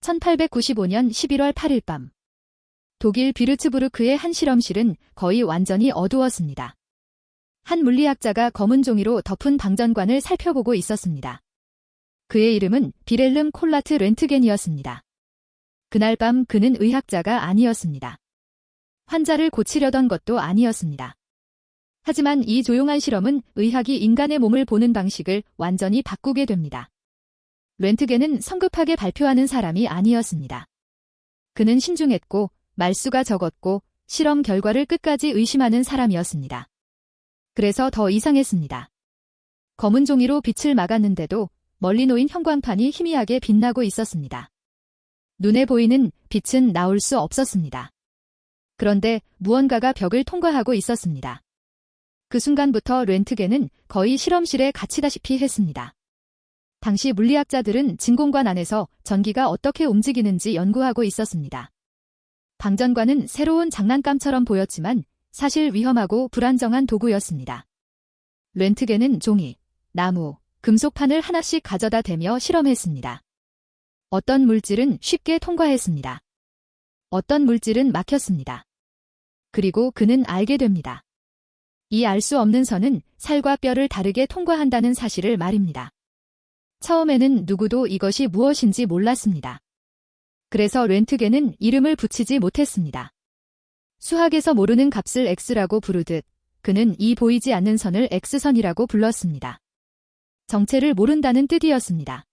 1895년 11월 8일 밤. 독일 뷰르츠부르크의 한 실험실은 거의 완전히 어두웠습니다. 한 물리학자가 검은 종이로 덮은 방전관을 살펴보고 있었습니다. 그의 이름은 비렐름 콜라트 렌트겐이었습니다. 그날 밤 그는 의학자가 아니었습니다. 환자를 고치려던 것도 아니었습니다. 하지만 이 조용한 실험은 의학이 인간의 몸을 보는 방식을 완전히 바꾸게 됩니다. 렌트겐은 성급하게 발표하는 사람이 아니었습니다. 그는 신중했고 말수가 적었고 실험 결과를 끝까지 의심하는 사람이었습니다. 그래서 더 이상했습니다. 검은 종이로 빛을 막았는데도 멀리 놓인 형광판이 희미하게 빛나고 있었습니다. 눈에 보이는 빛은 나올 수 없었습니다. 그런데 무언가가 벽을 통과하고 있었습니다. 그 순간부터 렌트겐은 거의 실험실에 갇히다시피 했습니다. 당시 물리학자들은 진공관 안에서 전기가 어떻게 움직이는지 연구하고 있었습니다. 방전관은 새로운 장난감처럼 보였지만 사실 위험하고 불안정한 도구였습니다. 렌트겐은 종이, 나무, 금속판을 하나씩 가져다 대며 실험했습니다. 어떤 물질은 쉽게 통과했습니다. 어떤 물질은 막혔습니다. 그리고 그는 알게 됩니다. 이 알 수 없는 선은 살과 뼈를 다르게 통과한다는 사실을 말입니다. 처음에는 누구도 이것이 무엇인지 몰랐습니다. 그래서 렌트겐은 이름을 붙이지 못했습니다. 수학에서 모르는 값을 X라고 부르듯 그는 이 보이지 않는 선을 X선이라고 불렀습니다. 정체를 모른다는 뜻이었습니다.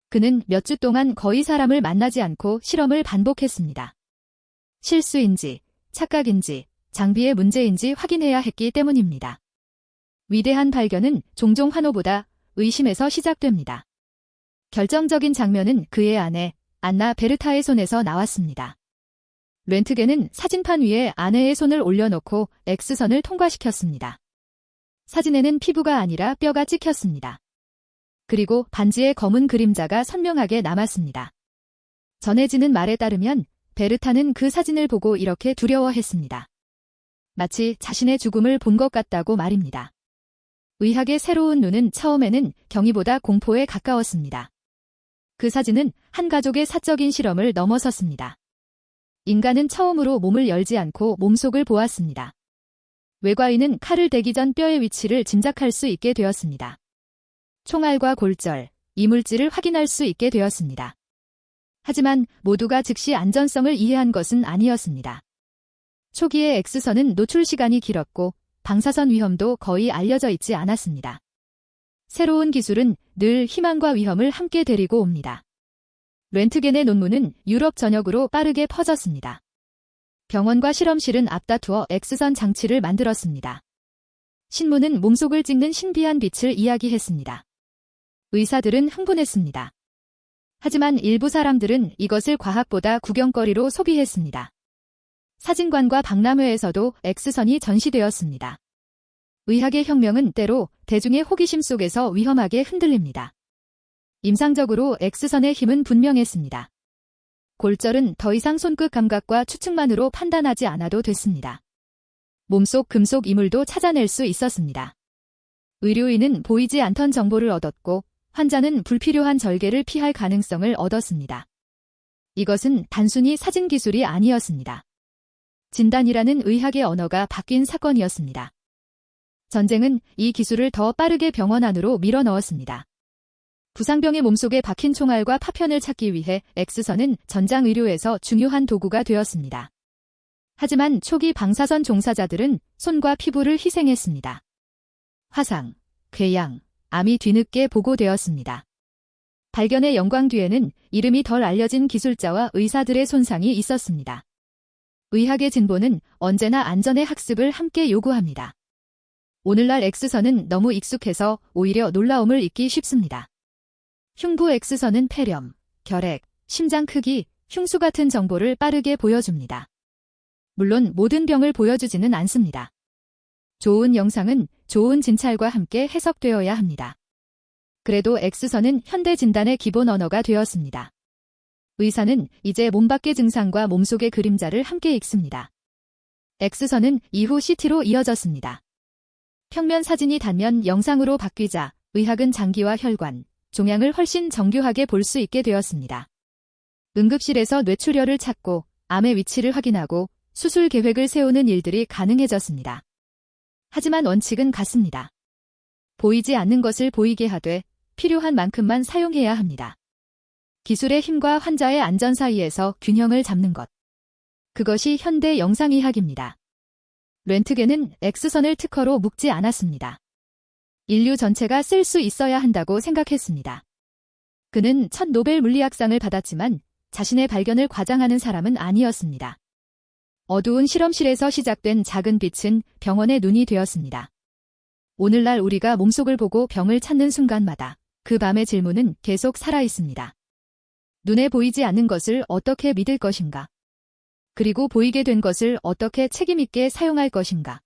그는 몇 주 동안 거의 사람을 만나지 않고 실험을 반복했습니다. 실수인지, 착각인지, 장비의 문제인지 확인해야 했기 때문입니다. 위대한 발견은 종종 환호보다 의심에서 시작됩니다. 결정적인 장면은 그의 아내, 안나 베르타의 손에서 나왔습니다. 렌트겐은 사진판 위에 아내의 손을 올려놓고 X선을 통과시켰습니다. 사진에는 피부가 아니라 뼈가 찍혔습니다. 그리고 반지의 검은 그림자가 선명하게 남았습니다. 전해지는 말에 따르면 베르타는 그 사진을 보고 이렇게 두려워했습니다. 마치 자신의 죽음을 본 것 같다고 말입니다. 의학의 새로운 눈은 처음에는 경이보다 공포에 가까웠습니다. 그 사진은 한 가족의 사적인 실험을 넘어섰습니다. 인간은 처음으로 몸을 열지 않고 몸속을 보았습니다. 외과인은 칼을 대기 전 뼈의 위치를 짐작할 수 있게 되었습니다. 총알과 골절, 이물질을 확인할 수 있게 되었습니다. 하지만 모두가 즉시 안전성을 이해한 것은 아니었습니다. 초기의 X선은 노출 시간이 길었고 방사선 위험도 거의 알려져 있지 않았습니다. 새로운 기술은 늘 희망과 위험을 함께 데리고 옵니다. 렌트겐의 논문은 유럽 전역으로 빠르게 퍼졌습니다. 병원과 실험실은 앞다투어 X선 장치를 만들었습니다. 신문은 몸속을 찍는 신비한 빛을 이야기했습니다. 의사들은 흥분했습니다. 하지만 일부 사람들은 이것을 과학보다 구경거리로 소비했습니다. 사진관과 박람회에서도 X선이 전시되었습니다. 의학의 혁명은 때로 대중의 호기심 속에서 위험하게 흔들립니다. 임상적으로 X선의 힘은 분명했습니다. 골절은 더 이상 손끝 감각과 추측만으로 판단하지 않아도 됐습니다. 몸속 금속 이물도 찾아낼 수 있었습니다. 의료인은 보이지 않던 정보를 얻었고 환자는 불필요한 절개를 피할 가능성을 얻었습니다. 이것은 단순히 사진 기술이 아니었습니다. 진단이라는 의학의 언어가 바뀐 사건이었습니다. 전쟁은 이 기술을 더 빠르게 병원 안으로 밀어넣었습니다. 부상병의 몸속에 박힌 총알과 파편을 찾기 위해 X선은 전장의료에서 중요한 도구가 되었습니다. 하지만 초기 방사선 종사자들은 손과 피부를 희생했습니다. 화상, 궤양, 암이 뒤늦게 보고되었습니다. 발견의 영광 뒤에는 이름이 덜 알려진 기술자와 의사들의 손상이 있었습니다. 의학의 진보는 언제나 안전의 학습을 함께 요구합니다. 오늘날 X선은 너무 익숙해서 오히려 놀라움을 잊기 쉽습니다. 흉부 X선은 폐렴, 결핵, 심장 크기, 흉수 같은 정보를 빠르게 보여줍니다. 물론 모든 병을 보여주지는 않습니다. 좋은 영상은 좋은 진찰과 함께 해석되어야 합니다. 그래도 X선은 현대 진단의 기본 언어가 되었습니다. 의사는 이제 몸밖의 증상과 몸속의 그림자를 함께 읽습니다. X선은 이후 CT로 이어졌습니다. 평면 사진이 단면 영상으로 바뀌자 의학은 장기와 혈관, 종양을 훨씬 정교하게 볼 수 있게 되었습니다. 응급실에서 뇌출혈을 찾고 암의 위치를 확인하고 수술 계획을 세우는 일들이 가능해졌습니다. 하지만 원칙은 같습니다. 보이지 않는 것을 보이게 하되 필요한 만큼만 사용해야 합니다. 기술의 힘과 환자의 안전 사이에서 균형을 잡는 것. 그것이 현대 영상의학입니다. 렌트겐은 X선을 특허로 묶지 않았습니다. 인류 전체가 쓸 수 있어야 한다고 생각했습니다. 그는 첫 노벨 물리학상을 받았지만 자신의 발견을 과장하는 사람은 아니었습니다. 어두운 실험실에서 시작된 작은 빛은 병원의 눈이 되었습니다. 오늘날 우리가 몸속을 보고 병을 찾는 순간마다 그 밤의 질문은 계속 살아있습니다. 눈에 보이지 않는 것을 어떻게 믿을 것인가? 그리고 보이게 된 것을 어떻게 책임있게 사용할 것인가?